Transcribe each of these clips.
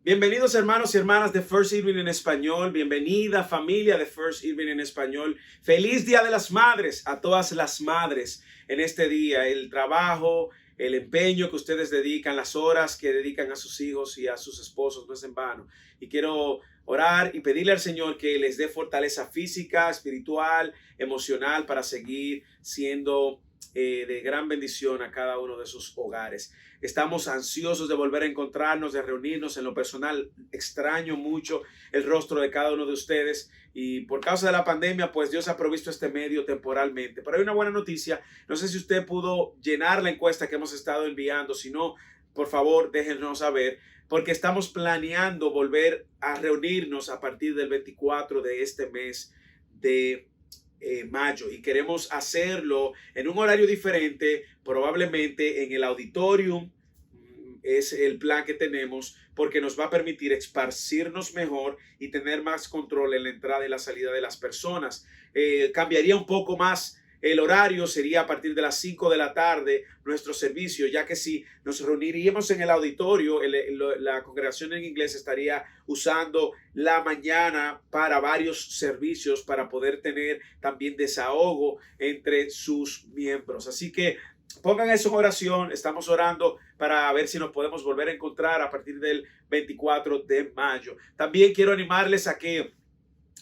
Bienvenidos hermanos y hermanas de First Irving en español, bienvenida familia de First Irving en español. Feliz Día de las Madres a todas las madres en este día. El trabajo, el empeño que ustedes dedican, las horas que dedican a sus hijos y a sus esposos no es en vano. Y quiero orar y pedirle al Señor que les dé fortaleza física, espiritual, emocional para seguir siendo de gran bendición a cada uno de sus hogares. Estamos ansiosos de volver a encontrarnos, de reunirnos. En lo personal, extraño mucho el rostro de cada uno de ustedes y por causa de la pandemia, pues Dios ha provisto este medio temporalmente. Pero hay una buena noticia. No sé si usted pudo llenar la encuesta que hemos estado enviando. Si no, por favor, déjenos saber, porque estamos planeando volver a reunirnos a partir del 24 de este mes de mayo, y queremos hacerlo en un horario diferente, probablemente en el auditorium. Es el plan que tenemos porque nos va a permitir esparcirnos mejor y tener más control en la entrada y la salida de las personas. Cambiaría un poco más el horario, sería a partir de las 5 de la tarde nuestro servicio, ya que si nos reuniríamos en el auditorio, la congregación en inglés estaría usando la mañana para varios servicios, para poder tener también desahogo entre sus miembros. Así que pongan eso en oración. Estamos orando para ver si nos podemos volver a encontrar a partir del 24 de mayo. También quiero animarles a que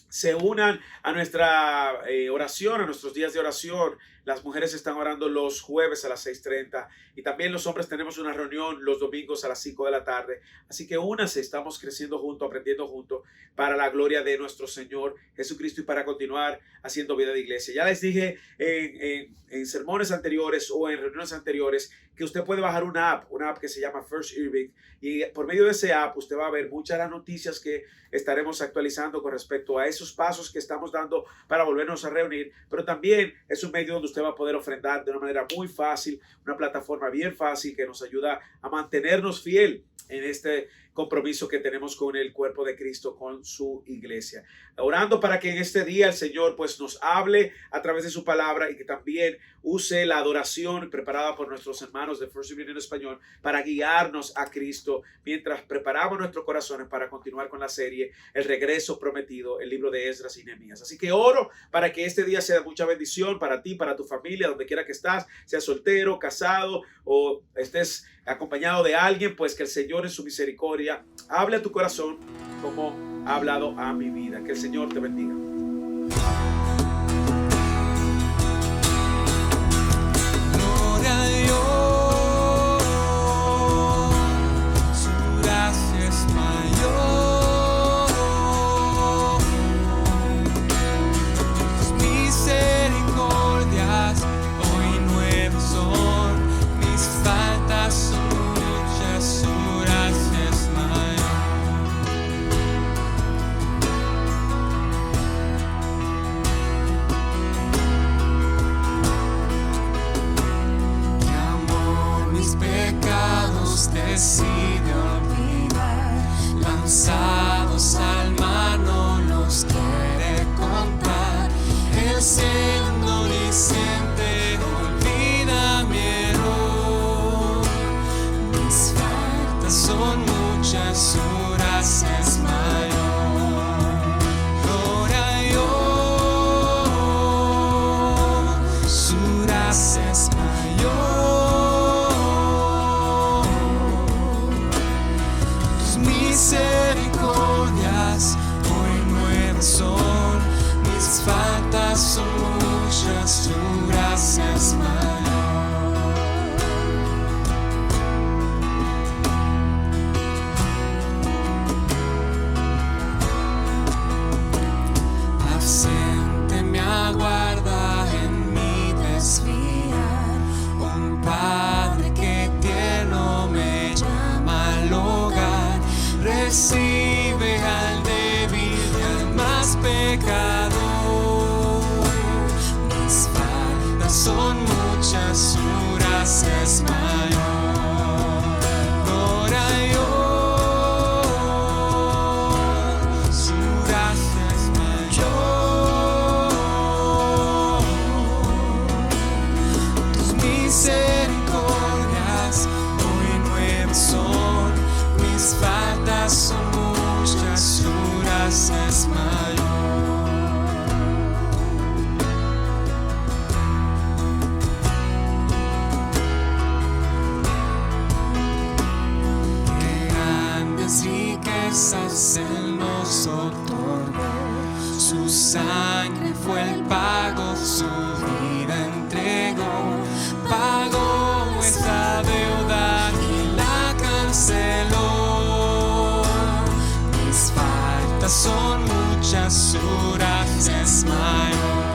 se unan a nuestra oración, a nuestros días de oración. Las mujeres están orando los jueves a las 6:30 y también los hombres tenemos una reunión los domingos a las 5 de la tarde. Así que únanse, estamos creciendo juntos, aprendiendo juntos para la gloria de nuestro Señor Jesucristo y para continuar haciendo vida de iglesia. Ya les dije en sermones anteriores o en reuniones anteriores que usted puede bajar una app que se llama First Irving, y por medio de esa app usted va a ver muchas de las noticias que estaremos actualizando con respecto a esos pasos que estamos dando para volvernos a reunir, pero también es un medio donde usted va a poder ofrendar de una manera muy fácil, una plataforma bien fácil que nos ayuda a mantenernos fiel en este compromiso que tenemos con el cuerpo de Cristo, con su iglesia. Orando para que en este día el Señor pues nos hable a través de su palabra y que también use la adoración preparada por nuestros hermanos de First Irving en español para guiarnos a Cristo mientras preparamos nuestros corazones para continuar con la serie El Regreso Prometido, el libro de Esdras y Nehemías. Así que oro para que este día sea de mucha bendición para ti, para tu familia, donde quiera que estás, seas soltero, casado o estés acompañado de alguien, pues que el Señor en su misericordia hable a tu corazón como ha hablado a mi vida. Que el Señor te bendiga. Gloria a Dios, su gracia es mayor, sus misericordias hoy nuevas son, mis faltas son muchas, su gracia es mayor. Que amor mis pecados decide olvidar, lanzados al mar no los quiere contar. El siendo omnisciente olvida mi error, mis faltas son muchas, su gracia es mayor. Gloria a Dios, su gracia es mayor, tus misericordias hoy nuevas son, mis faltas son muchas, tu gracia es mayor. Paciente me aguarda en mi desviar, un Padre que tierno me llama al hogar, recibe al débil y al más pecador. Mis faltas son muchas, su gracia es mayor. Gloria a Dios, su gracia es mayor, tus misericordias hoy nuevas son, mis faltas son nos otorgó. Su sangre fue el pago, su vida entregó. Pagó esa deuda y la canceló. Mis faltas son muchas, su gracia es mayor.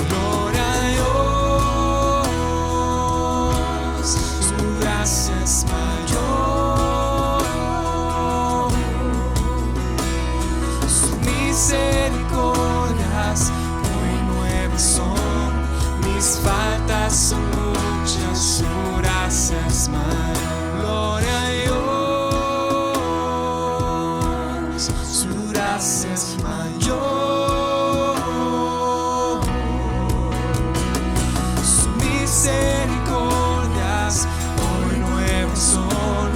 Gloria a Dios, su gracia es mayor. Sus misericordias muy nuevas son. Mis faltas son muchas, su gracia es mayor. Gloria a Dios, su gracia es mayor. Sus misericordias hoy nuevas son.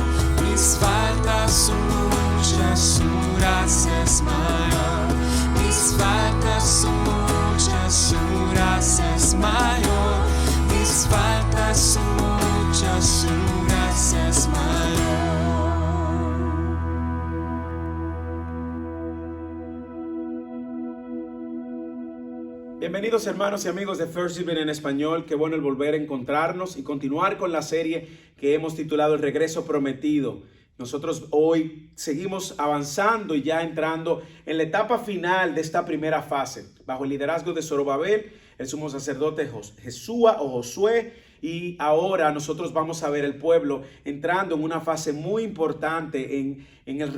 Mis faltas son muchas, su gracia es mayor. Mis faltas son muchas, su gracia es mayor. Mis faltas son muchas, su gracia es mayor. Bienvenidos hermanos y amigos de First Even en español. Qué bueno el volver a encontrarnos y continuar con la serie que hemos titulado El Regreso Prometido. Nosotros hoy seguimos avanzando y ya entrando en la etapa final de esta primera fase, bajo el liderazgo de Zorobabel, el sumo sacerdote Jesúa o Josué, y ahora nosotros vamos a ver el pueblo entrando en una fase muy importante en el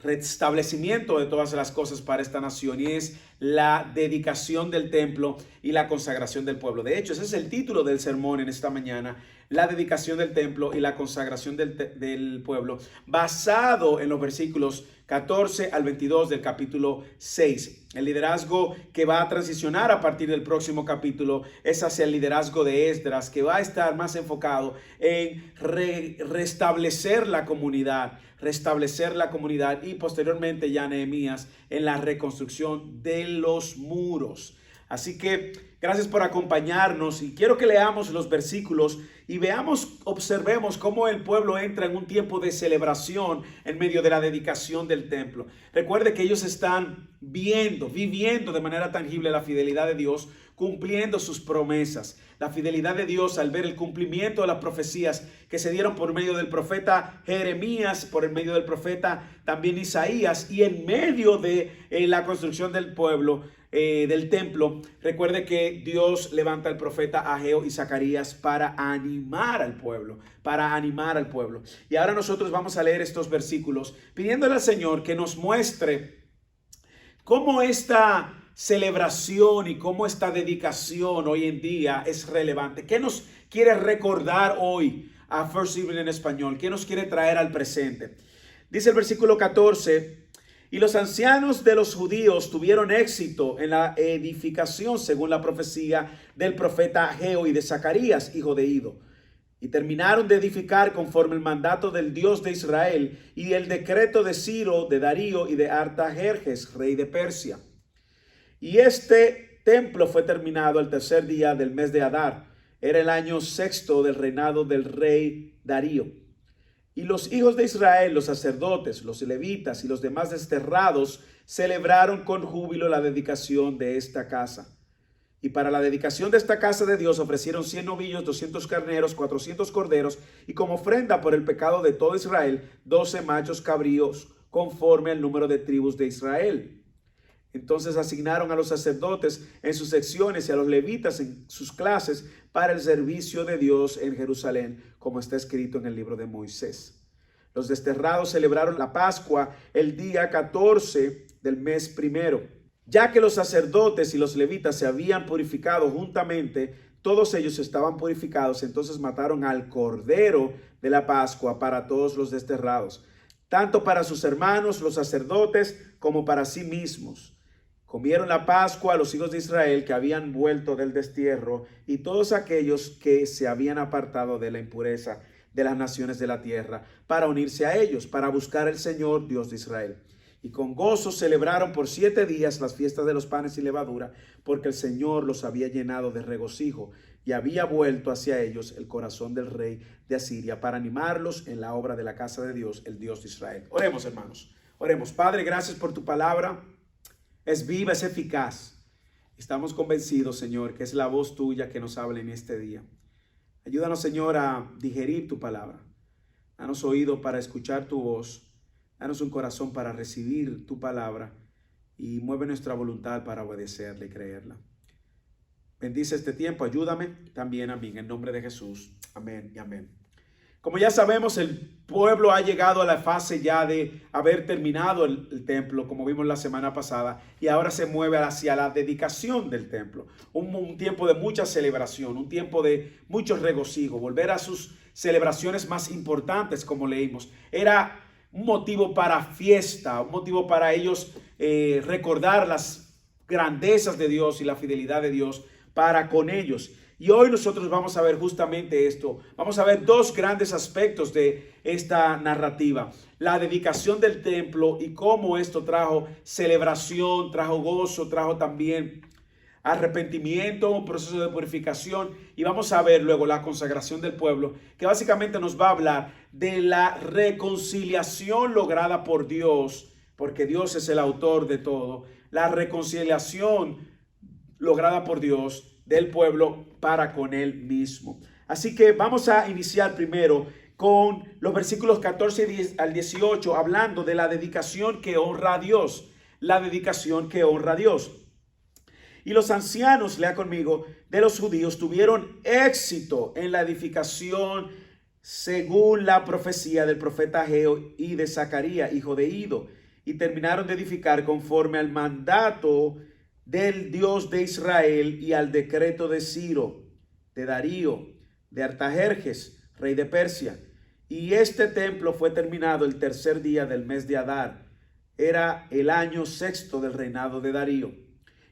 restablecimiento de todas las cosas para esta nación, y es la dedicación del templo y la consagración del pueblo. De hecho, ese es el título del sermón en esta mañana: la dedicación del templo y la consagración del pueblo, basado en los versículos 14 al 22 del capítulo 6. El liderazgo que va a transicionar a partir del próximo capítulo es hacia el liderazgo de Esdras, que va a estar más enfocado en restablecer la comunidad y posteriormente ya Nehemías en la reconstrucción de los muros. Así que gracias por acompañarnos y quiero que leamos los versículos y observemos cómo el pueblo entra en un tiempo de celebración en medio de la dedicación del templo. Recuerde que ellos están viviendo de manera tangible la fidelidad de Dios, cumpliendo sus promesas. La fidelidad de Dios al ver el cumplimiento de las profecías que se dieron por medio del profeta Jeremías, por el medio del profeta también Isaías, y en medio de la construcción del pueblo, del templo. Recuerde que Dios levanta al profeta Ageo y Zacarías para animar al pueblo. Y ahora nosotros vamos a leer estos versículos pidiéndole al Señor que nos muestre cómo esta celebración y cómo esta dedicación hoy en día es relevante. ¿Qué nos quiere recordar hoy a First Even en español? ¿Qué nos quiere traer al presente? Dice el versículo 14: y los ancianos de los judíos tuvieron éxito en la edificación según la profecía del profeta Ageo y de Zacarías, hijo de Ido. Y terminaron de edificar conforme el mandato del Dios de Israel y el decreto de Ciro, de Darío y de Artajerjes, rey de Persia. Y este templo fue terminado el tercer día del mes de Adar. Era el año sexto del reinado del rey Darío. Y los hijos de Israel, los sacerdotes, los levitas y los demás desterrados celebraron con júbilo la dedicación de esta casa. Y para la dedicación de esta casa de Dios ofrecieron 100 novillos, 200 carneros, 400 corderos, y como ofrenda por el pecado de todo Israel, 12 machos cabríos, conforme al número de tribus de Israel. Entonces asignaron a los sacerdotes en sus secciones y a los levitas en sus clases para el servicio de Dios en Jerusalén, como está escrito en el libro de Moisés. Los desterrados celebraron la Pascua el día 14 del mes primero. Ya que los sacerdotes y los levitas se habían purificado juntamente, todos ellos estaban purificados, entonces mataron al cordero de la Pascua para todos los desterrados, tanto para sus hermanos, los sacerdotes, como para sí mismos. Comieron la Pascua los hijos de Israel que habían vuelto del destierro y todos aquellos que se habían apartado de la impureza de las naciones de la tierra para unirse a ellos, para buscar al Señor Dios de Israel. y con gozo celebraron por 7 días las fiestas de los panes sin levadura, porque el Señor los había llenado de regocijo y había vuelto hacia ellos el corazón del rey de Asiria para animarlos en la obra de la casa de Dios, el Dios de Israel. Oremos, hermanos. Oremos. Padre, gracias por tu palabra. Es viva, es eficaz. Estamos convencidos, Señor, que es la voz tuya que nos habla en este día. Ayúdanos, Señor, a digerir tu palabra. Danos oído para escuchar tu voz. Danos un corazón para recibir tu palabra y mueve nuestra voluntad para obedecerla y creerla. Bendice este tiempo, ayúdame también a mí, en el nombre de Jesús. Amén y amén. Como ya sabemos, el pueblo ha llegado a la fase ya de haber terminado el templo, como vimos la semana pasada, y ahora se mueve hacia la dedicación del templo. Un tiempo de mucha celebración, un tiempo de mucho regocijo, volver a sus celebraciones más importantes, como leímos. Era un motivo para fiesta, un motivo para ellos recordar las grandezas de Dios y la fidelidad de Dios para con ellos. Y hoy nosotros vamos a ver justamente esto. Vamos a ver dos grandes aspectos de esta narrativa. La dedicación del templo y cómo esto trajo celebración, trajo gozo, trajo también arrepentimiento, un proceso de purificación. Y vamos a ver luego la consagración del pueblo, que básicamente nos va a hablar de la reconciliación lograda por Dios, porque Dios es el autor de todo. La reconciliación lograda por Dios del pueblo para con él mismo. Así que vamos a iniciar primero con los versículos 14 al 18, hablando de la dedicación que honra a Dios. La dedicación que honra a Dios. Y los ancianos, lea conmigo, de los judíos tuvieron éxito en la edificación según la profecía del profeta Ageo y de Zacarías, hijo de Ido, y terminaron de edificar conforme al mandato del Dios de Israel y al decreto de Ciro, de Darío, de Artajerjes, rey de Persia. Y este templo fue terminado el 3er día del mes de Adar. Era el año 6º del reinado de Darío.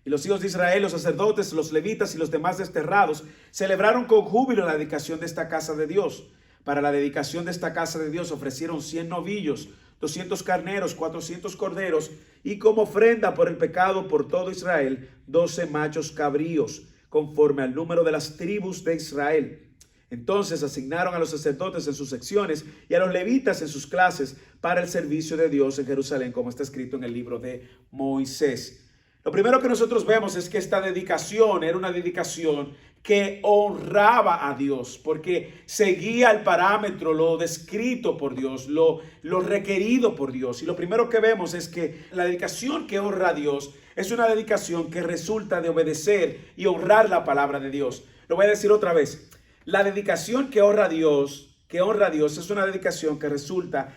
Y los hijos de Israel, los sacerdotes, los levitas y los demás desterrados celebraron con júbilo la dedicación de esta casa de Dios. Para la dedicación de esta casa de Dios ofrecieron 100 novillos, 200 carneros, 400 corderos y como ofrenda por el pecado por todo Israel, 12 machos cabríos, conforme al número de las tribus de Israel. Entonces asignaron a los sacerdotes en sus secciones y a los levitas en sus clases para el servicio de Dios en Jerusalén, como está escrito en el libro de Moisés. Lo primero que nosotros vemos es que esta dedicación era una dedicación que honraba a Dios, porque seguía el parámetro, lo descrito por Dios, lo requerido por Dios. Y lo primero que vemos es que la dedicación que honra a Dios es una dedicación que resulta de obedecer y honrar la palabra de Dios. Lo voy a decir otra vez. La dedicación que honra a Dios es una dedicación que resulta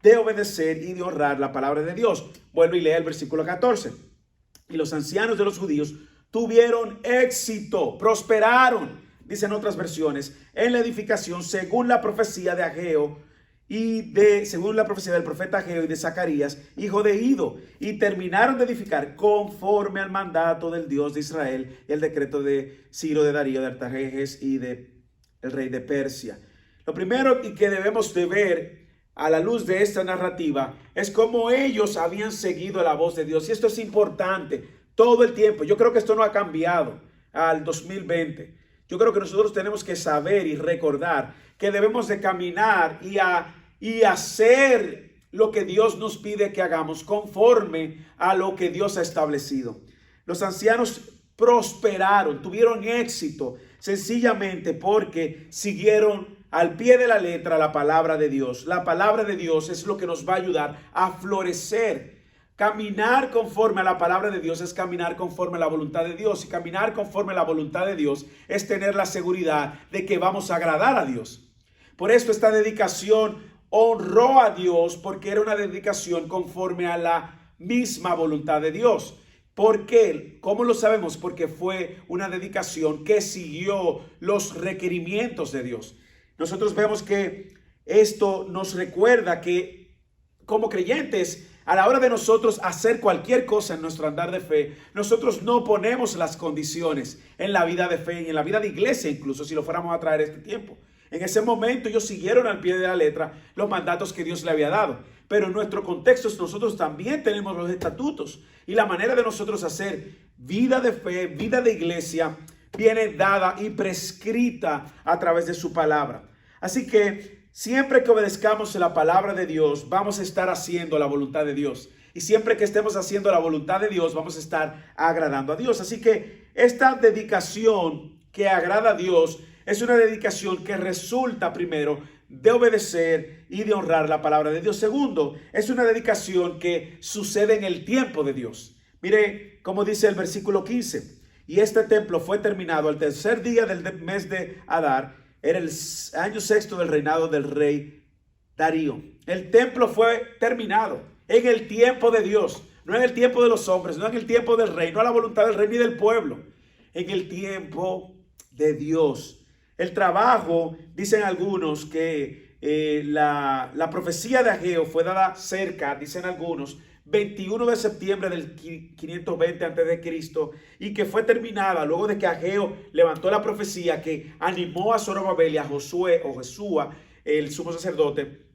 de obedecer y de honrar la palabra de Dios. Vuelvo y lea el versículo 14. Y los ancianos de los judíos tuvieron éxito, prosperaron, dicen otras versiones, en la edificación según la profecía de Ageo según la profecía del profeta Ageo y de Zacarías, hijo de Ido, y terminaron de edificar conforme al mandato del Dios de Israel y el decreto de Ciro, de Darío, de Artajerjes y de el rey de Persia. Lo primero que debemos de ver a la luz de esta narrativa es cómo ellos habían seguido la voz de Dios. Y esto es importante todo el tiempo. Yo creo que esto no ha cambiado al 2020. Yo creo que nosotros tenemos que saber y recordar que debemos de caminar y hacer lo que Dios nos pide que hagamos conforme a lo que Dios ha establecido. Los ancianos prosperaron, tuvieron éxito sencillamente porque siguieron al pie de la letra la palabra de Dios. La palabra de Dios es lo que nos va a ayudar a florecer. Caminar conforme a la palabra de Dios es caminar conforme a la voluntad de Dios. Y caminar conforme a la voluntad de Dios es tener la seguridad de que vamos a agradar a Dios. Por esto esta dedicación honró a Dios, porque era una dedicación conforme a la misma voluntad de Dios. ¿Por qué? ¿Cómo lo sabemos? Porque fue una dedicación que siguió los requerimientos de Dios. Nosotros vemos que esto nos recuerda que como creyentes, a la hora de nosotros hacer cualquier cosa en nuestro andar de fe, nosotros no ponemos las condiciones en la vida de fe y en la vida de iglesia, incluso si lo fuéramos a traer este tiempo. En ese momento ellos siguieron al pie de la letra los mandatos que Dios le había dado. pero en nuestro contexto nosotros también tenemos los estatutos. Y la manera de nosotros hacer vida de fe, vida de iglesia, viene dada y prescrita a través de su palabra. Así que siempre que obedezcamos la palabra de Dios, vamos a estar haciendo la voluntad de Dios. Y siempre que estemos haciendo la voluntad de Dios, vamos a estar agradando a Dios. Así que esta dedicación que agrada a Dios es una dedicación que resulta primero de obedecer y de honrar la palabra de Dios. Segundo, es una dedicación que sucede en el tiempo de Dios. Mire cómo dice el versículo 15. Y este templo fue terminado al tercer día del mes de Adar. Era el año sexto del reinado del rey Darío. El templo fue terminado en el tiempo de Dios, no en el tiempo de los hombres, no en el tiempo del rey, no a la voluntad del rey ni del pueblo, en el tiempo de Dios. El trabajo, dicen algunos que la profecía de Ageo fue dada cerca, dicen algunos, 21 de septiembre del 520 a.C. y que fue terminada luego de que Ageo levantó la profecía que animó a Zorobabel y a Josué o Jesúa, el sumo sacerdote,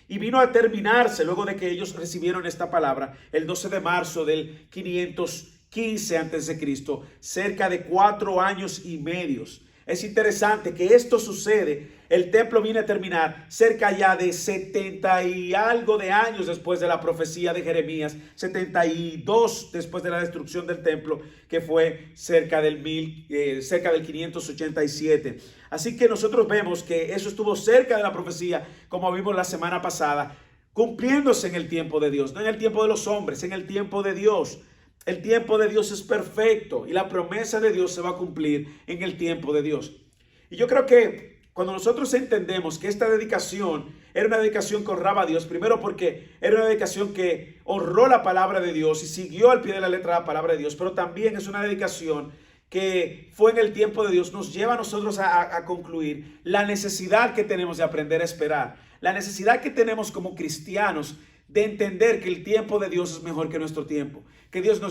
y vino a terminarse luego de que ellos recibieron esta palabra el 12 de marzo del 515 a.C., cerca de 4 años y medio. Es interesante que esto sucede, el templo viene a terminar cerca ya de 70 y algo de años después de la profecía de Jeremías, 72 después de la destrucción del templo, que fue cerca del 587. Así que nosotros vemos que eso estuvo cerca de la profecía, como vimos la semana pasada, cumpliéndose en el tiempo de Dios, no en el tiempo de los hombres, en el tiempo de Dios. El tiempo de Dios es perfecto y la promesa de Dios se va a cumplir en el tiempo de Dios. Y yo creo que cuando nosotros entendemos que esta dedicación era una dedicación que honraba a Dios, primero porque era una dedicación que honró la palabra de Dios y siguió al pie de la letra la palabra de Dios, pero también es una dedicación que fue en el tiempo de Dios, nos lleva a nosotros a concluir la necesidad que tenemos de aprender a esperar, la necesidad que tenemos como cristianos de entender que el tiempo de Dios es mejor que nuestro tiempo, que Dios no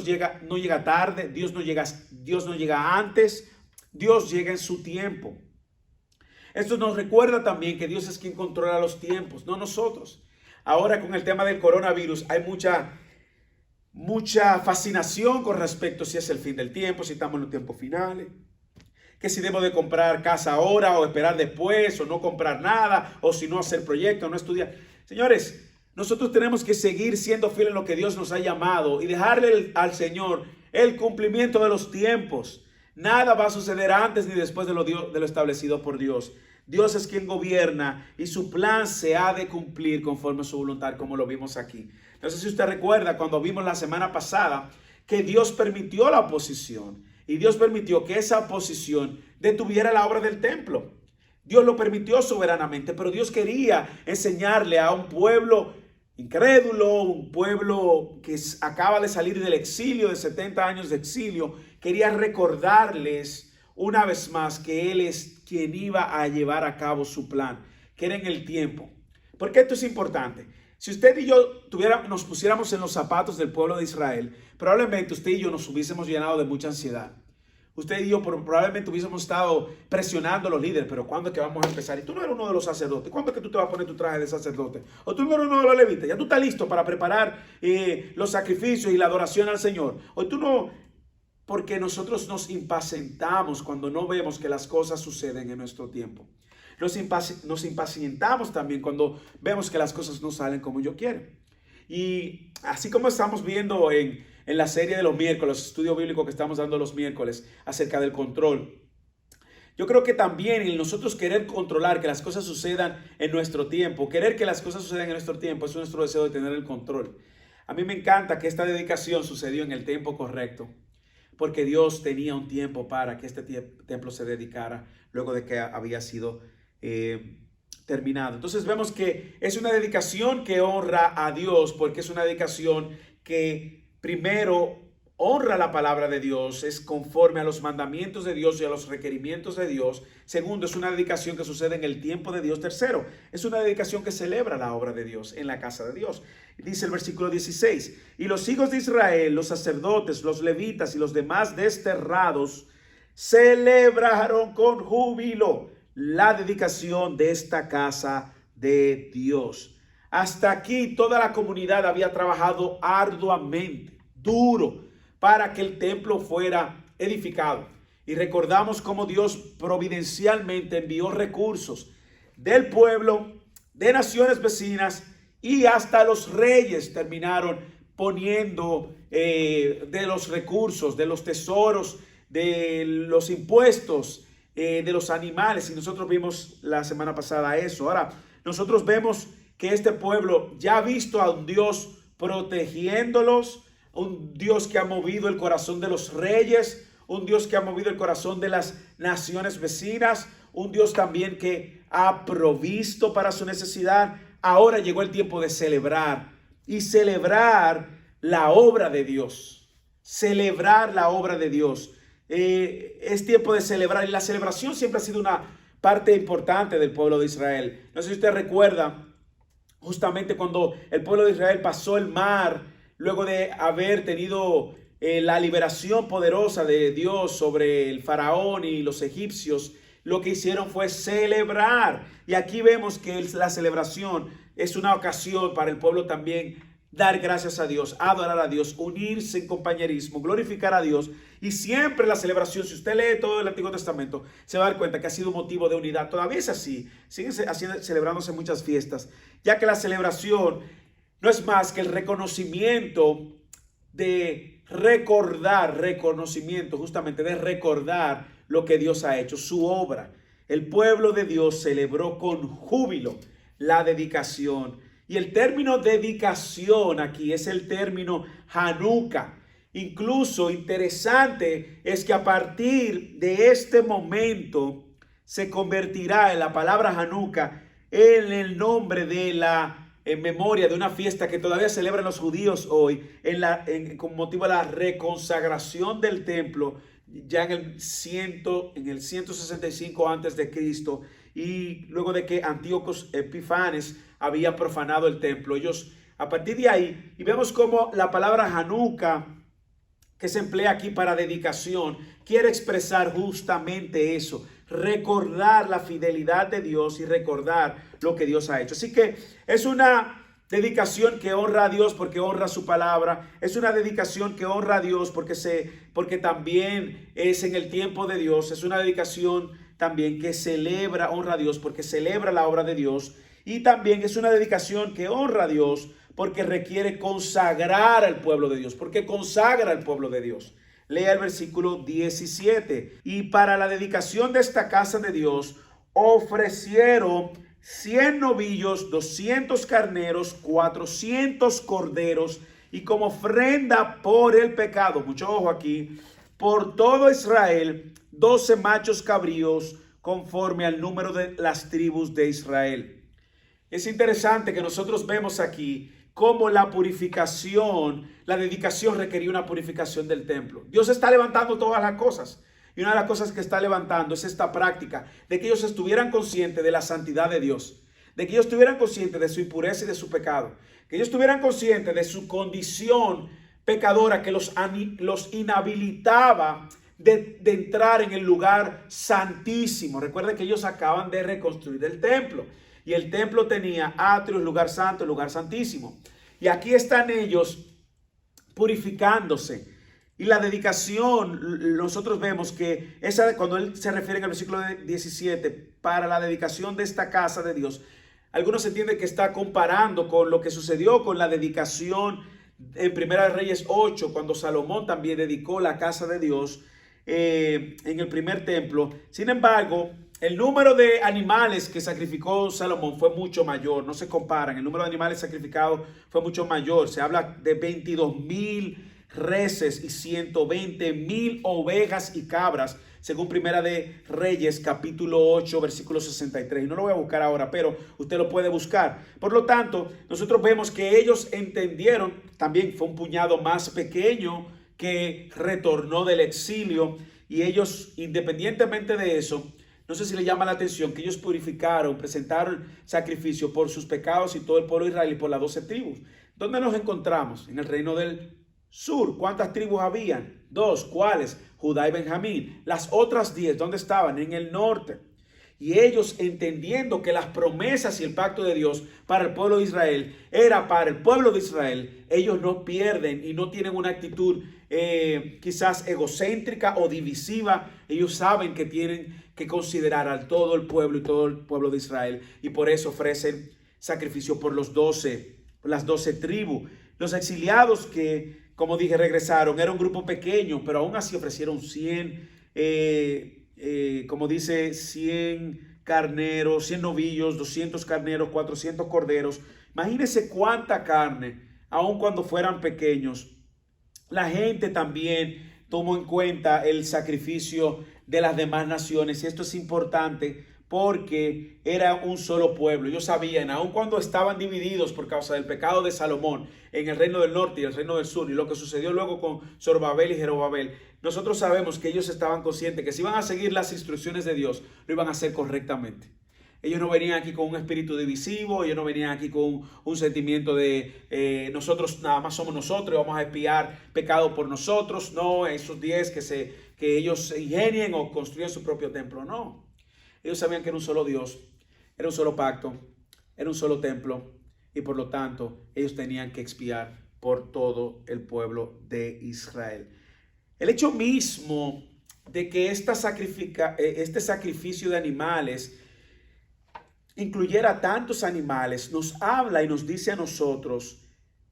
llega tarde, Dios no llega antes, Dios llega en su tiempo. Esto nos recuerda también que Dios es quien controla los tiempos, no nosotros. Ahora con el tema del coronavirus hay mucha fascinación con respecto a si es el fin del tiempo, si estamos en los tiempos finales, que si debo de comprar casa ahora o esperar después, o no comprar nada, o si no hacer proyectos, no estudiar. Señores, nosotros tenemos que seguir siendo fieles en lo que Dios nos ha llamado y dejarle al Señor el cumplimiento de los tiempos. Nada va a suceder antes ni después de lo establecido por Dios. Dios es quien gobierna y su plan se ha de cumplir conforme a su voluntad, como lo vimos aquí. No sé si usted recuerda cuando vimos la semana pasada que Dios permitió la oposición y Dios permitió que esa oposición detuviera la obra del templo. Dios lo permitió soberanamente, pero Dios quería enseñarle a un pueblo incrédulo, un pueblo que acaba de salir del exilio, de 70 años de exilio, quería recordarles una vez más que Él es quien iba a llevar a cabo su plan, que era en el tiempo. ¿Por qué esto es importante? Si usted y yo nos pusiéramos en los zapatos del pueblo de Israel, probablemente usted y yo nos hubiésemos llenado de mucha ansiedad. Usted y yo probablemente hubiésemos estado presionando a los líderes, pero ¿cuándo es que vamos a empezar? Y tú no eres uno de los sacerdotes. ¿Cuándo es que tú te vas a poner tu traje de sacerdote? O tú no eres uno de los levitas. Ya tú estás listo para preparar los sacrificios y la adoración al Señor. O tú no, porque nosotros nos impacientamos cuando no vemos que las cosas suceden en nuestro tiempo. Nos impacientamos también cuando vemos que las cosas no salen como yo quiero. Y así como estamos viendo en la serie de los miércoles, estudio bíblico que estamos dando los miércoles acerca del control, yo creo que también en nosotros querer controlar que las cosas sucedan en nuestro tiempo, querer que las cosas sucedan en nuestro tiempo, es nuestro deseo de tener el control. A mí me encanta que esta dedicación sucedió en el tiempo correcto, porque Dios tenía un tiempo para que este templo se dedicara luego de que había sido terminado. Entonces vemos que es una dedicación que honra a Dios, porque es una dedicación que primero honra la palabra de Dios, es conforme a los mandamientos de Dios y a los requerimientos de Dios. Segundo, es una dedicación que sucede en el tiempo de Dios. Tercero, es una dedicación que celebra la obra de Dios en la casa de Dios. Dice el versículo 16, y los hijos de Israel, los sacerdotes, los levitas y los demás desterrados celebraron con júbilo la dedicación de esta casa de Dios. Hasta aquí toda la comunidad había trabajado arduamente, duro, para que el templo fuera edificado. Y recordamos cómo Dios providencialmente envió recursos del pueblo, de naciones vecinas, y hasta los reyes terminaron poniendo de los recursos, de los tesoros, de los impuestos, de los animales. Y nosotros vimos la semana pasada eso. Ahora, nosotros vemos que este pueblo ya ha visto a un Dios protegiéndolos, un Dios que ha movido el corazón de los reyes, un Dios que ha movido el corazón de las naciones vecinas, un Dios también que ha provisto para su necesidad. Ahora llegó el tiempo de celebrar y celebrar la obra de Dios. Celebrar la obra de Dios. Es tiempo de celebrar, y la celebración siempre ha sido una parte importante del pueblo de Israel. No sé si usted recuerda, justamente cuando el pueblo de Israel pasó el mar, luego de haber tenido la liberación poderosa de Dios sobre el faraón y los egipcios, lo que hicieron fue celebrar. Y aquí vemos que la celebración es una ocasión para el pueblo también dar gracias a Dios, adorar a Dios, unirse en compañerismo, glorificar a Dios. Y siempre la celebración, si usted lee todo el Antiguo Testamento, se va a dar cuenta que ha sido motivo de unidad. Todavía es así, siguen celebrándose muchas fiestas, ya que la celebración no es más que el reconocimiento de reconocimiento justamente de recordar lo que Dios ha hecho, su obra. El pueblo de Dios celebró con júbilo la dedicación. Y el término dedicación aquí es el término Hanukkah. Incluso interesante es que a partir de este momento se convertirá en la palabra Hanukkah en el nombre de en memoria de una fiesta que todavía celebran los judíos hoy con motivo de la reconsagración del templo ya en el 165 antes de Cristo, y luego de que Antíoco Epifanes había profanado el templo. Ellos, a partir de ahí, y vemos cómo la palabra Hanukkah, que se emplea aquí para dedicación, quiere expresar justamente eso, recordar la fidelidad de Dios y recordar lo que Dios ha hecho. Así que es una dedicación que honra a Dios porque honra su palabra. Es una dedicación que honra a Dios porque también es en el tiempo de Dios. Es una dedicación también que celebra, honra a Dios porque celebra la obra de Dios. Y también es una dedicación que honra a Dios porque requiere consagrar al pueblo de Dios, porque consagra al pueblo de Dios. Lea el versículo 17. Y para la dedicación de esta casa de Dios ofrecieron 100 novillos, 200 carneros, 400 corderos, y como ofrenda por el pecado, mucho ojo aquí, por todo Israel, 12 machos cabríos, conforme al número de las tribus de Israel. Es interesante que nosotros vemos aquí cómo la purificación, la dedicación requería una purificación del templo. Dios está levantando todas las cosas. Y una de las cosas que está levantando es esta práctica de que ellos estuvieran conscientes de la santidad de Dios, de que ellos estuvieran conscientes de su impureza y de su pecado, que ellos estuvieran conscientes de su condición pecadora que los inhabilitaba de entrar en el lugar santísimo. Recuerden que ellos acaban de reconstruir el templo y el templo tenía atrios, lugar santo, lugar santísimo. Y aquí están ellos purificándose. Y la dedicación, nosotros vemos que cuando él se refiere en el versículo 17, para la dedicación de esta casa de Dios, algunos entienden que está comparando con lo que sucedió con la dedicación en Primera de Reyes 8, cuando Salomón también dedicó la casa de Dios en el primer templo. Sin embargo, el número de animales que sacrificó Salomón fue mucho mayor, no se comparan. El número de animales sacrificados fue mucho mayor. Se habla de 22,000 reses y 120,000 ovejas y cabras, según Primera de Reyes, capítulo 8, versículo 63. Y no lo voy a buscar ahora, pero usted lo puede buscar. Por lo tanto, nosotros vemos que ellos entendieron, también fue un puñado más pequeño que retornó del exilio, y ellos, independientemente de eso, no sé si le llama la atención que ellos purificaron, presentaron sacrificio por sus pecados y todo el pueblo de Israel y por las 12 tribus. ¿Dónde nos encontramos? En el reino del sur. ¿Cuántas tribus habían? 2. ¿Cuáles? Judá y Benjamín. Las otras 10, ¿dónde estaban? En el norte. Y ellos, entendiendo que las promesas y el pacto de Dios para el pueblo de Israel era para el pueblo de Israel, ellos no pierden y no tienen una actitud quizás egocéntrica o divisiva. Ellos saben que tienen que considerar a todo el pueblo y todo el pueblo de Israel, y por eso ofrecen sacrificio por las 12 tribus. Los exiliados que, como dije, regresaron, era un grupo pequeño, pero aún así ofrecieron 100 como dice, 100 carneros, 100 novillos, 200 carneros, 400 corderos. Imagínense cuánta carne, aun cuando fueran pequeños. La gente también tomó en cuenta el sacrificio de las demás naciones, y esto es importante porque era un solo pueblo. Ellos sabían, aun cuando estaban divididos por causa del pecado de Salomón en el reino del norte y el reino del sur, y lo que sucedió luego con Zorobabel y Jerobabel, nosotros sabemos que ellos estaban conscientes que si iban a seguir las instrucciones de Dios, lo iban a hacer correctamente. Ellos no venían aquí con un espíritu divisivo, ellos no venían aquí con un sentimiento de nosotros nada más somos nosotros y vamos a expiar pecado por nosotros. No, esos 10 que ellos ingenien o construyan su propio templo, no. Ellos sabían que era un solo Dios, era un solo pacto, era un solo templo, y por lo tanto ellos tenían que expiar por todo el pueblo de Israel. El hecho mismo de que este sacrificio de animales incluyera tantos animales nos habla y nos dice a nosotros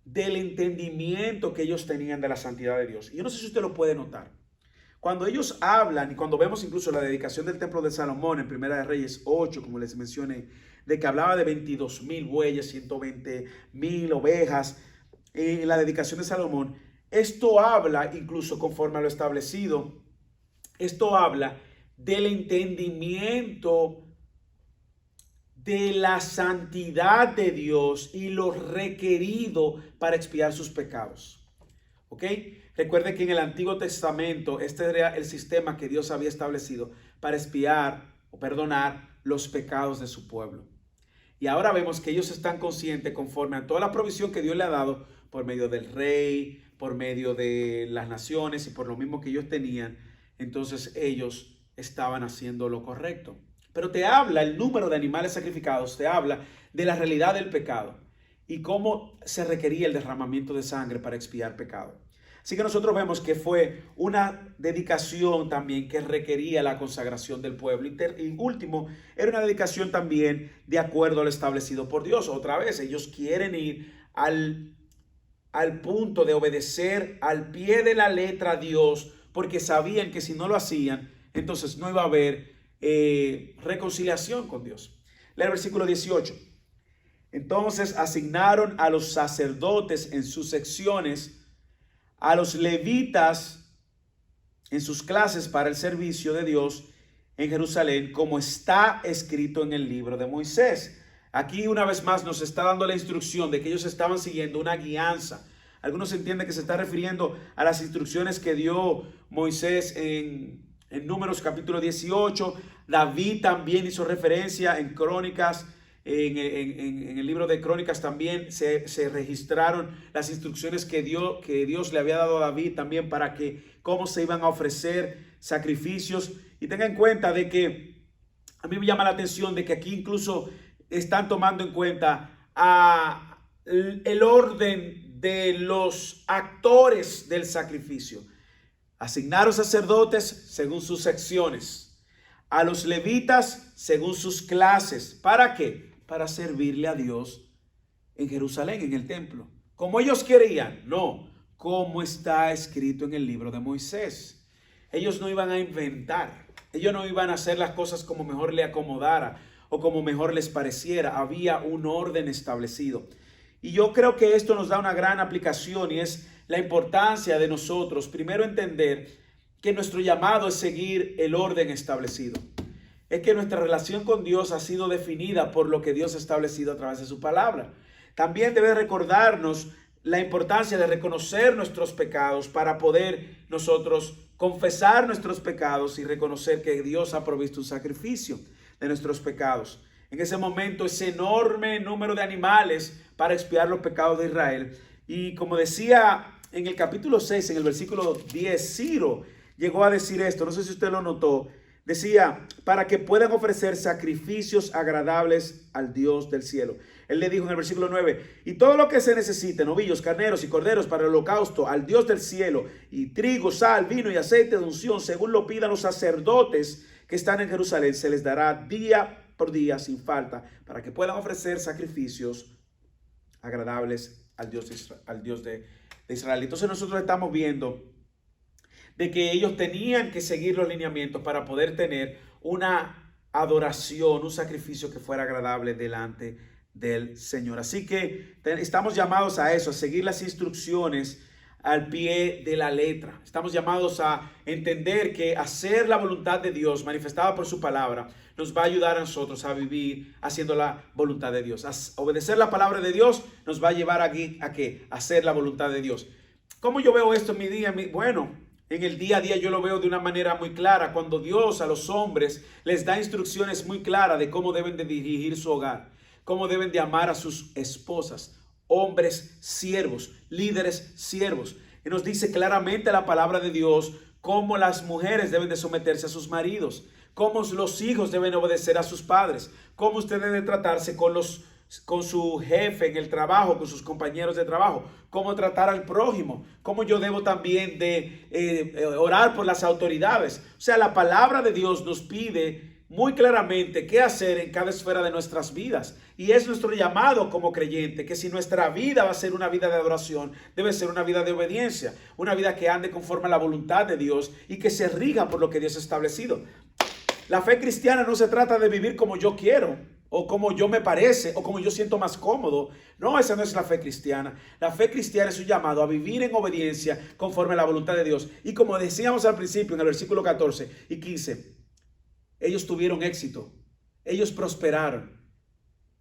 del entendimiento que ellos tenían de la santidad de Dios. Y yo no sé si usted lo puede notar. Cuando ellos hablan, y cuando vemos incluso la dedicación del templo de Salomón en Primera de Reyes 8, como les mencioné, de que hablaba de 22,000 bueyes, 120,000 ovejas, en la dedicación de Salomón, esto habla, incluso conforme a lo establecido, esto habla del entendimiento de la santidad de Dios y lo requerido para expiar sus pecados. ¿Ok? Recuerde que en el Antiguo Testamento este era el sistema que Dios había establecido para expiar o perdonar los pecados de su pueblo. Y ahora vemos que ellos están conscientes, conforme a toda la provisión que Dios le ha dado por medio del rey, por medio de las naciones y por lo mismo que ellos tenían. Entonces ellos estaban haciendo lo correcto. Pero te habla el número de animales sacrificados, te habla de la realidad del pecado y cómo se requería el derramamiento de sangre para expiar pecado. Así que nosotros vemos que fue una dedicación también que requería la consagración del pueblo. Y último, era una dedicación también de acuerdo a lo establecido por Dios. Otra vez, ellos quieren ir al punto de obedecer al pie de la letra a Dios, porque sabían que si no lo hacían, entonces no iba a haber reconciliación con Dios. Lea el versículo 18. Entonces asignaron a los sacerdotes en sus secciones, a los levitas en sus clases para el servicio de Dios en Jerusalén, como está escrito en el libro de Moisés. Aquí una vez más nos está dando la instrucción de que ellos estaban siguiendo una guianza. Algunos entienden que se está refiriendo a las instrucciones que dio Moisés en Números capítulo 18. David también hizo referencia en Crónicas. En el libro de Crónicas también se registraron las instrucciones que Dios le había dado a David también para que cómo se iban a ofrecer sacrificios. Y tenga en cuenta de que a mí me llama la atención de que aquí incluso están tomando en cuenta el orden de los actores del sacrificio. Asignaron sacerdotes según sus secciones, a los levitas según sus clases. ¿Para qué? Para servirle a Dios en Jerusalén, en el templo. ¿Como ellos querían? No, como está escrito en el libro de Moisés. Ellos no iban a inventar, ellos no iban a hacer las cosas como mejor le acomodara o como mejor les pareciera. Había un orden establecido. Y yo creo que esto nos da una gran aplicación, y es la importancia de nosotros primero entender que nuestro llamado es seguir el orden establecido. Es que nuestra relación con Dios ha sido definida por lo que Dios ha establecido a través de su palabra. También debe recordarnos la importancia de reconocer nuestros pecados para poder nosotros confesar nuestros pecados y reconocer que Dios ha provisto un sacrificio de nuestros pecados. En ese momento, ese enorme número de animales para expiar los pecados de Israel. Y como decía en el capítulo 6, en el versículo 10, Ciro llegó a decir esto, no sé si usted lo notó, Decía, para que puedan ofrecer sacrificios agradables al Dios del cielo. Él le dijo en el versículo 9, y todo lo que se necesite, novillos, carneros y corderos para el holocausto al Dios del cielo, y trigo, sal, vino y aceite de unción, según lo pidan los sacerdotes que están en Jerusalén, se les dará día por día sin falta, para que puedan ofrecer sacrificios agradables al Dios de Israel. Entonces nosotros estamos viendo de que ellos tenían que seguir los lineamientos para poder tener una adoración, un sacrificio que fuera agradable delante del Señor. Así que estamos llamados a eso, a seguir las instrucciones al pie de la letra. Estamos llamados a entender que hacer la voluntad de Dios manifestada por su palabra nos va a ayudar a nosotros a vivir haciendo la voluntad de Dios. Obedecer la palabra de Dios nos va a llevar aquí a ¿qué? A hacer la voluntad de Dios. ¿Cómo yo veo esto en mi día? Bueno, en el día a día yo lo veo de una manera muy clara, cuando Dios a los hombres les da instrucciones muy claras de cómo deben de dirigir su hogar, cómo deben de amar a sus esposas, hombres siervos, líderes siervos. Y nos dice claramente la palabra de Dios cómo las mujeres deben de someterse a sus maridos, cómo los hijos deben obedecer a sus padres, cómo usted debe tratarse con su jefe en el trabajo, con sus compañeros de trabajo, cómo tratar al prójimo, cómo yo debo también de orar por las autoridades. O sea, la palabra de Dios nos pide muy claramente qué hacer en cada esfera de nuestras vidas. Y es nuestro llamado como creyente, que si nuestra vida va a ser una vida de adoración, debe ser una vida de obediencia, una vida que ande conforme a la voluntad de Dios y que se riga por lo que Dios ha establecido. La fe cristiana no se trata de vivir como yo quiero, o como yo me parece, o como yo siento más cómodo. No, esa no es la fe cristiana. La fe cristiana es un llamado a vivir en obediencia conforme a la voluntad de Dios. Y como decíamos al principio en el versículo 14 y 15, ellos tuvieron éxito, ellos prosperaron.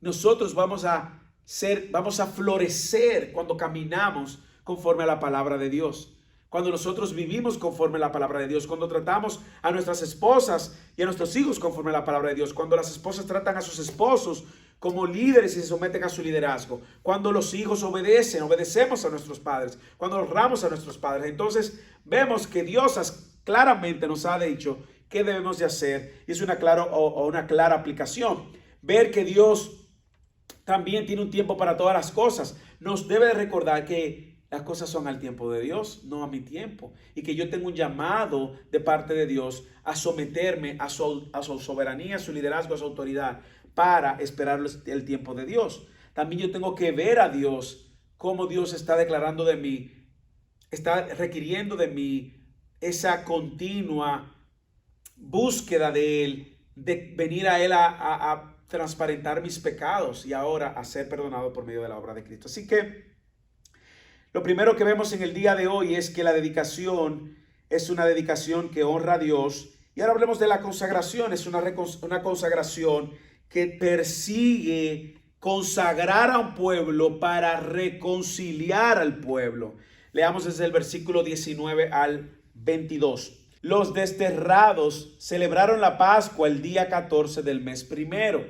Nosotros vamos a florecer cuando caminamos conforme a la palabra de Dios. Cuando nosotros vivimos conforme a la palabra de Dios, cuando tratamos a nuestras esposas y a nuestros hijos conforme a la palabra de Dios, cuando las esposas tratan a sus esposos como líderes y se someten a su liderazgo, cuando los hijos obedecemos a nuestros padres, cuando honramos a nuestros padres, entonces vemos que Dios claramente nos ha dicho qué debemos de hacer, y es una clara aplicación. Ver que Dios también tiene un tiempo para todas las cosas nos debe de recordar que las cosas son al tiempo de Dios, no a mi tiempo. Y que yo tengo un llamado de parte de Dios a someterme a su soberanía, a su liderazgo, a su autoridad, para esperar el tiempo de Dios. También yo tengo que ver a Dios, cómo Dios está declarando de mí, está requiriendo de mí esa continua búsqueda de Él, de venir a Él a transparentar mis pecados y ahora a ser perdonado por medio de la obra de Cristo. Así que lo primero que vemos en el día de hoy es que la dedicación es una dedicación que honra a Dios. Y ahora hablemos de la consagración. Es una consagración que persigue consagrar a un pueblo para reconciliar al pueblo. Leamos desde el versículo 19 al 22. Los desterrados celebraron la Pascua el día 14 del mes primero,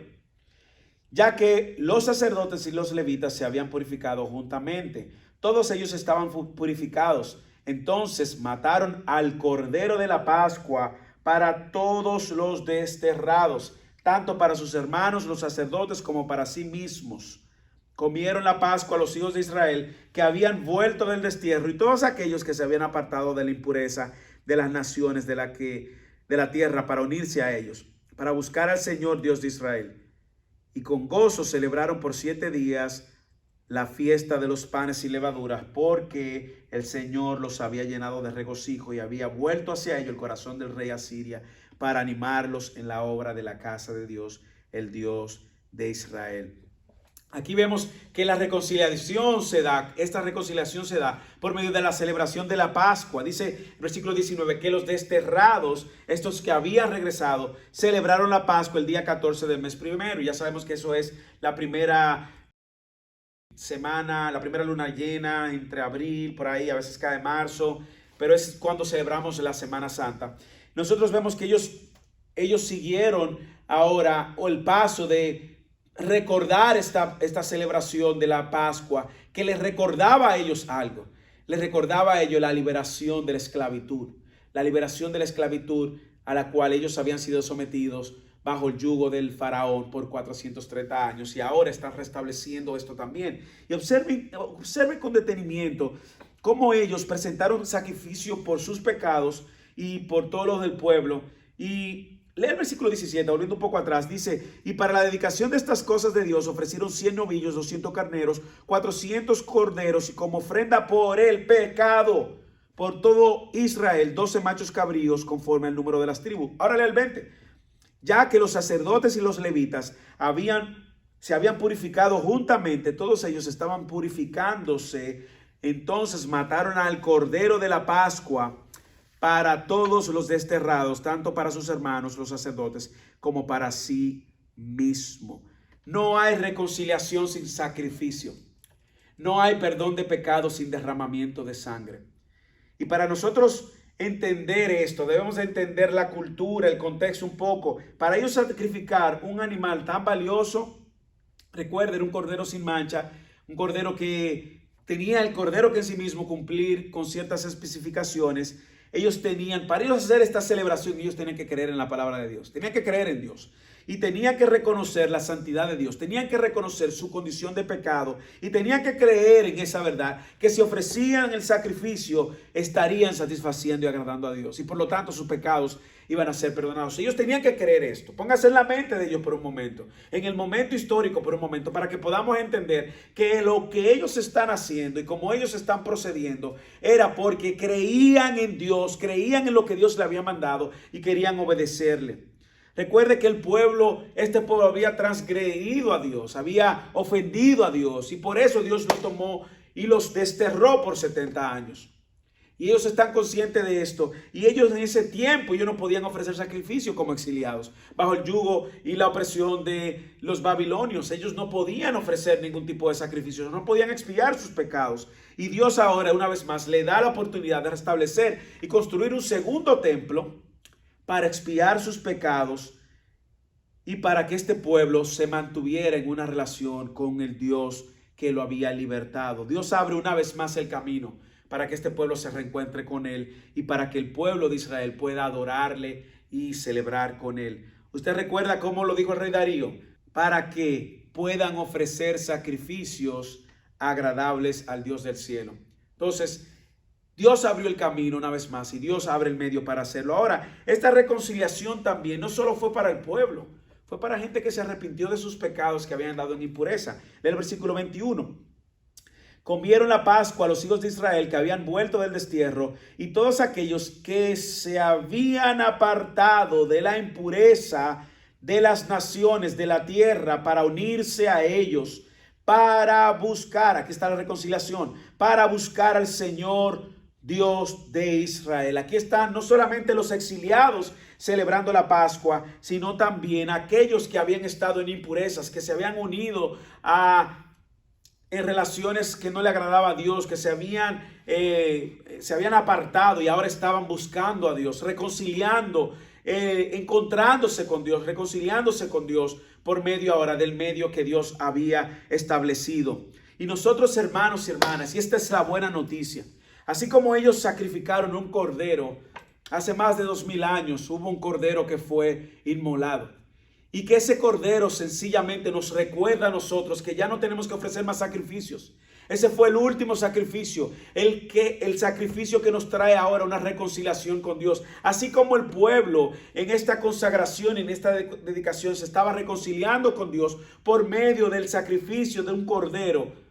ya que los sacerdotes y los levitas se habían purificado juntamente. Todos ellos estaban purificados. Entonces mataron al Cordero de la Pascua para todos los desterrados, tanto para sus hermanos los sacerdotes como para sí mismos. Comieron la Pascua los hijos de Israel que habían vuelto del destierro y todos aquellos que se habían apartado de la impureza de las naciones de la tierra para unirse a ellos, para buscar al Señor Dios de Israel. Y con gozo celebraron por 7 días la fiesta de los panes sin levaduras, porque el Señor los había llenado de regocijo y había vuelto hacia ellos el corazón del rey Asiria para animarlos en la obra de la casa de Dios, el Dios de Israel. Aquí vemos que esta reconciliación se da por medio de la celebración de la Pascua. Dice el versículo 19 que los desterrados, estos que habían regresado, celebraron la Pascua el día 14 del mes primero. Y ya sabemos que eso es la primera semana, la primera luna llena entre abril, por ahí, a veces cae marzo, pero es cuando celebramos la Semana Santa. Nosotros vemos que ellos siguieron ahora el paso de recordar esta celebración de la Pascua, que les recordaba a ellos algo. Les recordaba a ellos la liberación de la esclavitud. La liberación de la esclavitud a la cual ellos habían sido sometidos bajo el yugo del faraón por 430 años, y ahora están restableciendo esto también. Y observen con detenimiento cómo ellos presentaron sacrificio por sus pecados y por todos los del pueblo. Y lee el versículo 17, volviendo un poco atrás, dice: y para la dedicación de estas cosas de Dios ofrecieron 100 novillos, 200 carneros, 400 corderos, y como ofrenda por el pecado, por todo Israel, 12 machos cabríos conforme al número de las tribus. Ahora lee el 20. Ya que los sacerdotes y los levitas se habían purificado juntamente, todos ellos estaban purificándose, entonces mataron al cordero de la Pascua para todos los desterrados, tanto para sus hermanos, los sacerdotes, como para sí mismo. No hay reconciliación sin sacrificio. No hay perdón de pecados sin derramamiento de sangre. Y para nosotros entender esto, debemos entender la cultura, el contexto un poco. Para ellos sacrificar un animal tan valioso, recuerden, un cordero sin mancha, un cordero que tenía el cordero que en sí mismo cumplir con ciertas especificaciones. Para ellos hacer esta celebración, ellos tenían que creer en la palabra de Dios, tenían que creer en Dios y tenían que reconocer la santidad de Dios, tenían que reconocer su condición de pecado y tenían que creer en esa verdad, que si ofrecían el sacrificio estarían satisfaciendo y agradando a Dios, y por lo tanto sus pecados iban a ser perdonados. Ellos tenían que creer esto. Póngase en la mente de ellos por un momento, en el momento histórico por un momento, para que podamos entender que lo que ellos están haciendo y cómo ellos están procediendo era porque creían en Dios, creían en lo que Dios le había mandado y querían obedecerle. Recuerde que este pueblo había transgredido a Dios, había ofendido a Dios, y por eso Dios los tomó y los desterró por 70 años. Y ellos están conscientes de esto. Y ellos en ese tiempo no podían ofrecer sacrificio como exiliados, bajo el yugo y la opresión de los babilonios. Ellos no podían ofrecer ningún tipo de sacrificio, no podían expiar sus pecados. Y Dios ahora, una vez más, le da la oportunidad de restablecer y construir un segundo templo para expiar sus pecados y para que este pueblo se mantuviera en una relación con el Dios que lo había libertado. Dios abre una vez más el camino para que este pueblo se reencuentre con él y para que el pueblo de Israel pueda adorarle y celebrar con él. Usted recuerda cómo lo dijo el rey Darío: para que puedan ofrecer sacrificios agradables al Dios del cielo. Entonces, Dios abrió el camino una vez más y Dios abre el medio para hacerlo. Ahora, esta reconciliación también no solo fue para el pueblo, fue para gente que se arrepintió de sus pecados que habían dado en impureza. Lee el versículo 21. Comieron la Pascua a los hijos de Israel que habían vuelto del destierro, y todos aquellos que se habían apartado de la impureza de las naciones de la tierra para unirse a ellos, para buscar, aquí está la reconciliación, para buscar al Señor Dios de Israel. Aquí están no solamente los exiliados celebrando la Pascua, sino también aquellos que habían estado en impurezas, que se habían unido en relaciones que no le agradaba a Dios, que se habían apartado y ahora estaban buscando a Dios, reconciliando, encontrándose con Dios, reconciliándose con Dios por medio ahora del medio que Dios había establecido. Y nosotros, hermanos y hermanas, y esta es la buena noticia, así como ellos sacrificaron un cordero hace más de 2000 años, hubo un cordero que fue inmolado. Y que ese cordero sencillamente nos recuerda a nosotros que ya no tenemos que ofrecer más sacrificios. Ese fue el último sacrificio, el sacrificio que nos trae ahora una reconciliación con Dios. Así como el pueblo en esta consagración, en esta dedicación, se estaba reconciliando con Dios por medio del sacrificio de un cordero.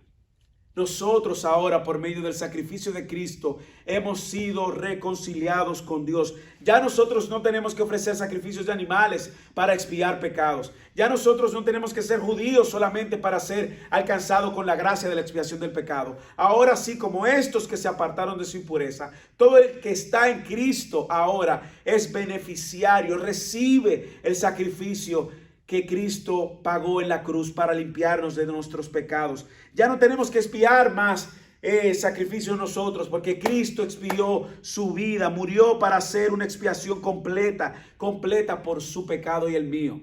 Nosotros ahora, por medio del sacrificio de Cristo, hemos sido reconciliados con Dios. Ya nosotros no tenemos que ofrecer sacrificios de animales para expiar pecados. Ya nosotros no tenemos que ser judíos solamente para ser alcanzados con la gracia de la expiación del pecado. Ahora sí, como estos que se apartaron de su impureza, todo el que está en Cristo ahora es beneficiario, recibe el sacrificio que Cristo pagó en la cruz para limpiarnos de nuestros pecados. Ya no tenemos que expiar más sacrificios nosotros, porque Cristo expió su vida, murió para hacer una expiación completa por su pecado y el mío.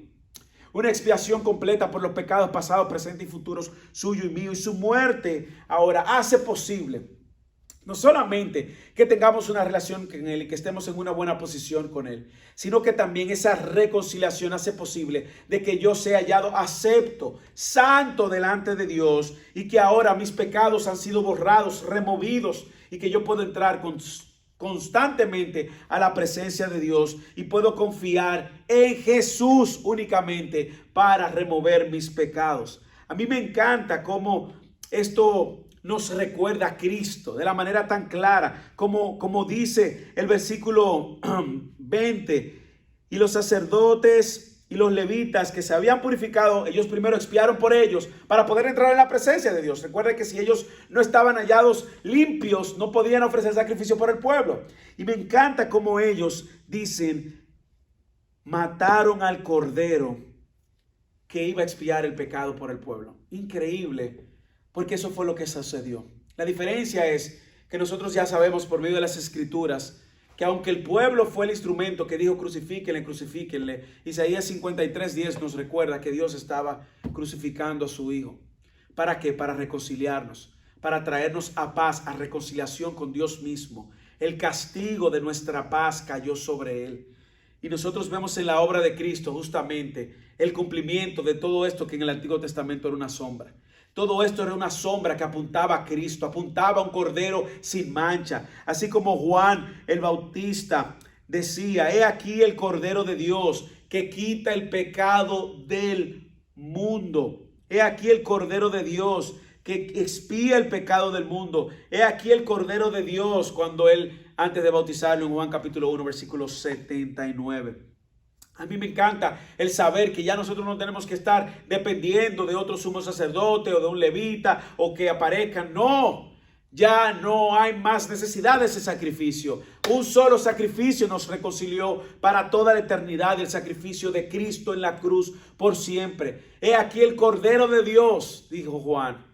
Una expiación completa por los pecados pasados, presentes y futuros, suyo y mío. Y su muerte ahora hace posible No solamente que tengamos una relación con Él y que estemos en una buena posición con Él, sino que también esa reconciliación hace posible de que yo sea hallado acepto, santo delante de Dios, y que ahora mis pecados han sido borrados, removidos, y que yo puedo entrar constantemente a la presencia de Dios y puedo confiar en Jesús únicamente para remover mis pecados. A mí me encanta cómo esto nos recuerda a Cristo de la manera tan clara, como dice el versículo 20, y los sacerdotes y los levitas que se habían purificado, ellos primero expiaron por ellos para poder entrar en la presencia de Dios. Recuerden que si ellos no estaban hallados limpios, no podían ofrecer sacrificio por el pueblo. Y me encanta cómo ellos dicen, mataron al cordero que iba a expiar el pecado por el pueblo. Increíble, porque eso fue lo que sucedió. La diferencia es que nosotros ya sabemos por medio de las escrituras que aunque el pueblo fue el instrumento que dijo crucifíquenle, crucifíquenle, Isaías 53:10 nos recuerda que Dios estaba crucificando a su Hijo. ¿Para qué? Para reconciliarnos, para traernos a paz, a reconciliación con Dios mismo. El castigo de nuestra paz cayó sobre Él. Y nosotros vemos en la obra de Cristo justamente el cumplimiento de todo esto que en el Antiguo Testamento era una sombra. Todo esto era una sombra que apuntaba a Cristo, apuntaba a un cordero sin mancha. Así como Juan el Bautista decía, he aquí el cordero de Dios que quita el pecado del mundo. He aquí el cordero de Dios que expía el pecado del mundo. He aquí el cordero de Dios cuando él, antes de bautizarlo en Juan capítulo 1, versículo 79. A mí me encanta el saber que ya nosotros no tenemos que estar dependiendo de otro sumo sacerdote o de un levita o que aparezcan. No, ya no hay más necesidad de ese sacrificio. Un solo sacrificio nos reconcilió para toda la eternidad, el sacrificio de Cristo en la cruz por siempre. He aquí el Cordero de Dios, dijo Juan,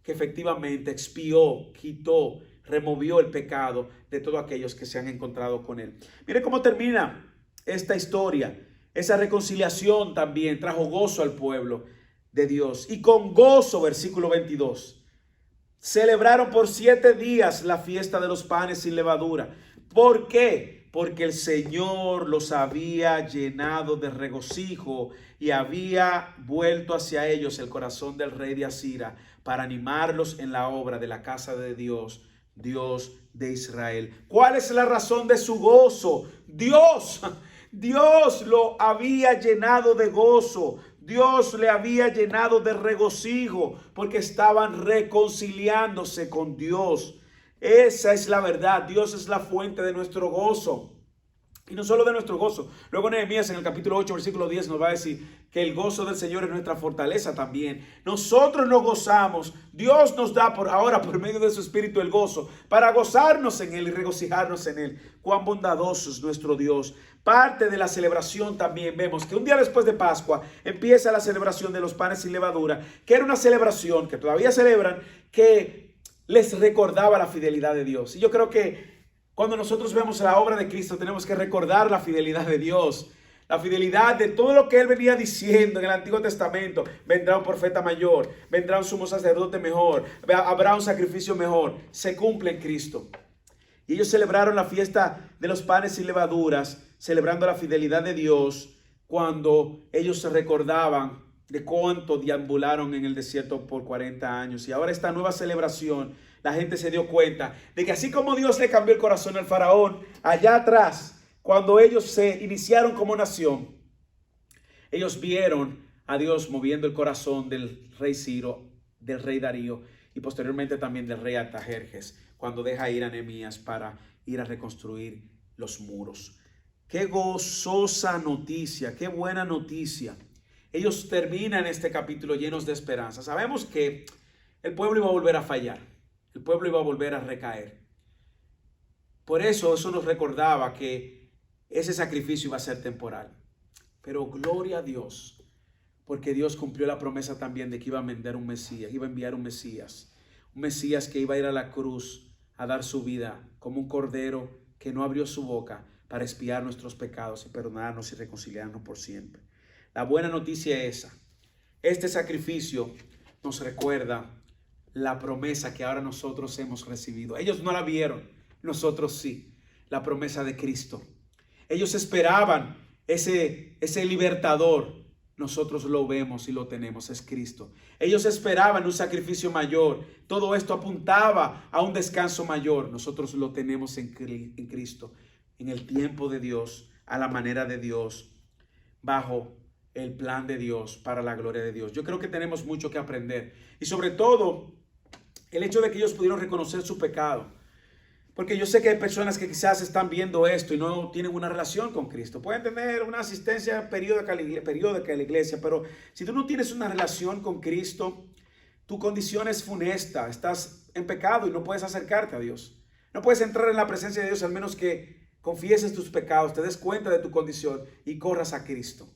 que efectivamente expió, quitó, removió el pecado de todos aquellos que se han encontrado con Él. Mire cómo termina esta historia. Esa reconciliación también trajo gozo al pueblo de Dios. Y con gozo, versículo 22, celebraron por 7 días la fiesta de los panes sin levadura. ¿Por qué? Porque el Señor los había llenado de regocijo y había vuelto hacia ellos el corazón del rey de Asiria para animarlos en la obra de la casa de Dios, Dios de Israel. ¿Cuál es la razón de su gozo? Dios lo había llenado de gozo. Dios le había llenado de regocijo porque estaban reconciliándose con Dios. Esa es la verdad. Dios es la fuente de nuestro gozo. Y no solo de nuestro gozo. Luego Nehemías en el capítulo 8, versículo 10 nos va a decir que el gozo del Señor es nuestra fortaleza también. Nosotros nos gozamos. Dios nos da ahora por medio de su Espíritu el gozo para gozarnos en Él y regocijarnos en Él. Cuán bondadoso es nuestro Dios. Parte de la celebración también vemos que un día después de Pascua empieza la celebración de los panes sin levadura, que era una celebración que todavía celebran, que les recordaba la fidelidad de Dios. Y yo creo que cuando nosotros vemos la obra de Cristo tenemos que recordar la fidelidad de Dios, la fidelidad de todo lo que Él venía diciendo en el Antiguo Testamento. Vendrá un profeta mayor, vendrá un sumo sacerdote mejor, habrá un sacrificio mejor. Se cumple en Cristo. Y ellos celebraron la fiesta de los panes sin levaduras, celebrando la fidelidad de Dios cuando ellos se recordaban de cuánto deambularon en el desierto por 40 años. Y ahora esta nueva celebración, la gente se dio cuenta de que así como Dios le cambió el corazón al faraón, allá atrás, cuando ellos se iniciaron como nación, ellos vieron a Dios moviendo el corazón del rey Ciro, del rey Darío y posteriormente también del rey Artajerjes, cuando deja ir a Nehemías para ir a reconstruir los muros. Qué gozosa noticia, qué buena noticia. Ellos terminan este capítulo llenos de esperanza. Sabemos que el pueblo iba a volver a fallar, el pueblo iba a volver a recaer. Por eso nos recordaba que ese sacrificio iba a ser temporal. Pero gloria a Dios, porque Dios cumplió la promesa también de que iba a enviar un Mesías, un Mesías que iba a ir a la cruz a dar su vida como un cordero que no abrió su boca para expiar nuestros pecados y perdonarnos y reconciliarnos por siempre. La buena noticia es esa. Este sacrificio nos recuerda la promesa que ahora nosotros hemos recibido. Ellos no la vieron, nosotros sí, la promesa de Cristo. Ellos esperaban ese libertador. Nosotros lo vemos y lo tenemos, es Cristo. Ellos esperaban un sacrificio mayor. Todo esto apuntaba a un descanso mayor. Nosotros lo tenemos en Cristo, en el tiempo de Dios, a la manera de Dios, bajo el plan de Dios, para la gloria de Dios. Yo creo que tenemos mucho que aprender. Y sobre todo, el hecho de que ellos pudieron reconocer su pecado. Porque yo sé que hay personas que quizás están viendo esto y no tienen una relación con Cristo. Pueden tener una asistencia periódica a la iglesia, pero si tú no tienes una relación con Cristo, tu condición es funesta. Estás en pecado y no puedes acercarte a Dios. No puedes entrar en la presencia de Dios al menos que confieses tus pecados, te des cuenta de tu condición y corras a Cristo.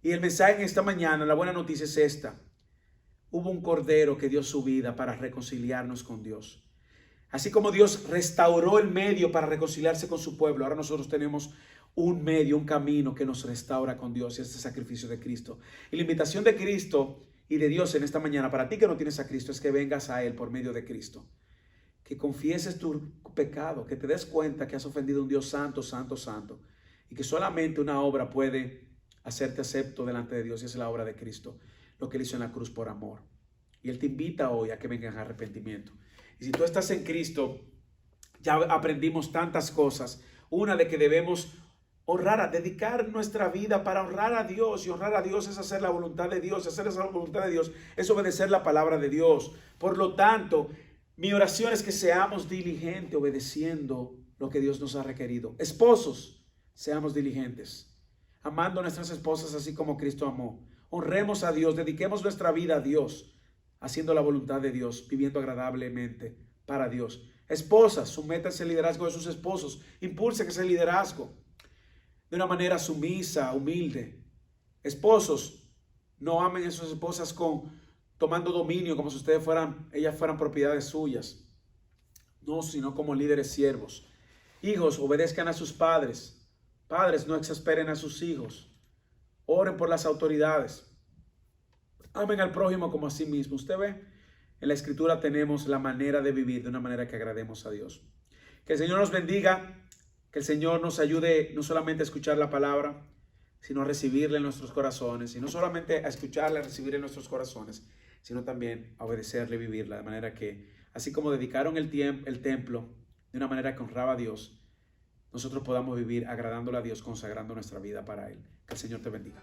Y el mensaje en esta mañana, la buena noticia es esta. Hubo un cordero que dio su vida para reconciliarnos con Dios. Así como Dios restauró el medio para reconciliarse con su pueblo, ahora nosotros tenemos un medio, un camino que nos restaura con Dios, y este sacrificio de Cristo. Y la invitación de Cristo y de Dios en esta mañana para ti que no tienes a Cristo es que vengas a Él por medio de Cristo. Que confieses tu pecado, que te des cuenta que has ofendido a un Dios santo, santo, santo, y que solamente una obra puede hacerte acepto delante de Dios, y es la obra de Cristo, lo que Él hizo en la cruz por amor. Y Él te invita hoy a que vengas a arrepentimiento. Y si tú estás en Cristo, ya aprendimos tantas cosas. Una, de que debemos honrar, dedicar nuestra vida para honrar a Dios. Y honrar a Dios es hacer la voluntad de Dios. Hacer esa voluntad de Dios es obedecer la palabra de Dios. Por lo tanto, mi oración es que seamos diligentes obedeciendo lo que Dios nos ha requerido. Esposos, seamos diligentes, amando a nuestras esposas así como Cristo amó. Honremos a Dios, dediquemos nuestra vida a Dios, haciendo la voluntad de Dios, viviendo agradablemente para Dios. Esposas, sométanse al liderazgo de sus esposos. Impulsen ese liderazgo de una manera sumisa, humilde. Esposos, no amen a sus esposas tomando dominio como si ellas fueran propiedades suyas. No, sino como líderes siervos. Hijos, obedezcan a sus padres. Padres, no exasperen a sus hijos. Oren por las autoridades. Amen al prójimo como a sí mismo. Usted ve, en la Escritura tenemos la manera de vivir de una manera que agrademos a Dios. Que el Señor nos bendiga, que el Señor nos ayude no solamente a escuchar la palabra, sino a recibirla en nuestros corazones. Y no solamente a escucharla, a recibirla en nuestros corazones, sino también a obedecerla y vivirla. De manera que, así como dedicaron el templo de una manera que honraba a Dios, nosotros podamos vivir agradándole a Dios, consagrando nuestra vida para Él. Que el Señor te bendiga.